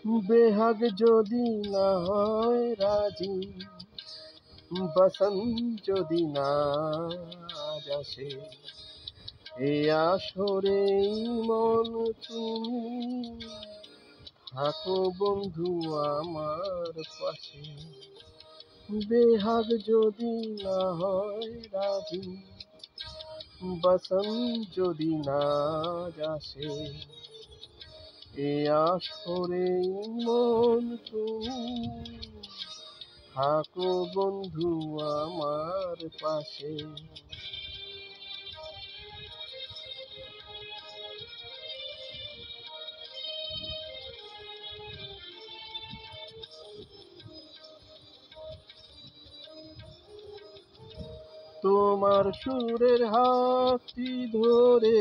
বেহাগ যদি না হয় রাজি, বসন্ত যদি না আসে, এ আসরে মন তুমি থাকো বন্ধু আমার পাশে। বেহাগ যদি না হয় রাজি, বসন্ত যদি না আসে, এ আসরে মন তুমি থাকো বন্ধু আমার পাশে। তোমার সুরের হাতটি ধরে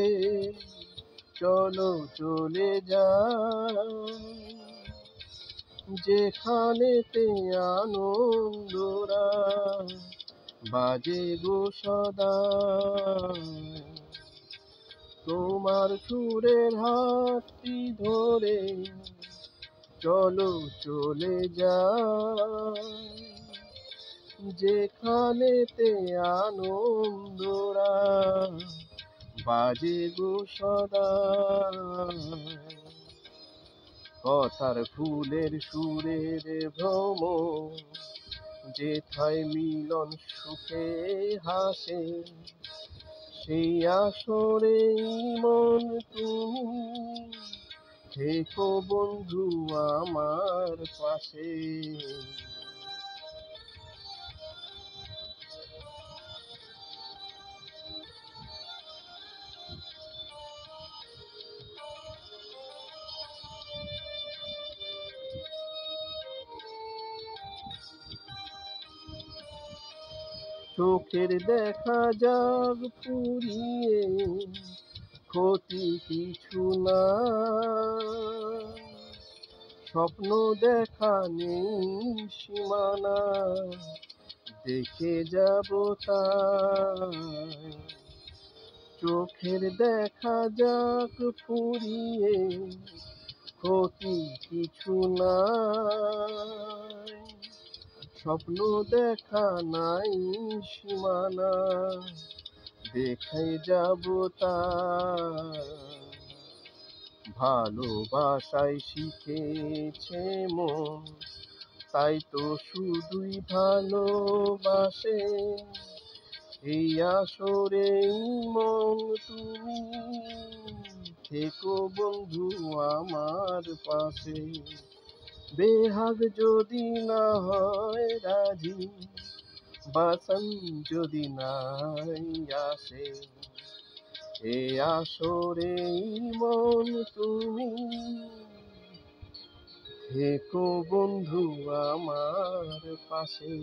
চলো চলে যাই, যেখানেতে আনন্দরা বাজে গো সদা। তোমার সুরের হাতটি ধরে চলো চলে যাই, যেখানেতে আনন্দরা বাজে গো সদা। কথার ফুলের সুরের ভ্রম, যেথায় মিলন সুখে হাসে, সেই আসরে মন তুমি থেকো বন্ধু আমার পাশে। চোখের দেখা যাক পুরিয়ে, ক্ষতি কিছু না, স্বপ্ন দেখা নেই সীমানা, দেখে যাব তাই। চোখের দেখা যাক পুরিয়ে, ক্ষতি কিছু না, স্বপ্ন দেখা নাই সীমানা, দেখে যাব তাই। ভালোবাসায় শিখেছে মন, তাই তো শুধুই ভালোবাসে, এই আসরে মন তুমি থেকো বন্ধু আমার পাশে। বেহাগ যদি না হয় রাজি, বসন্ত যদি নাই আসে, এ আসরে মন তুমি থেকো বন্ধু আমার পাশে।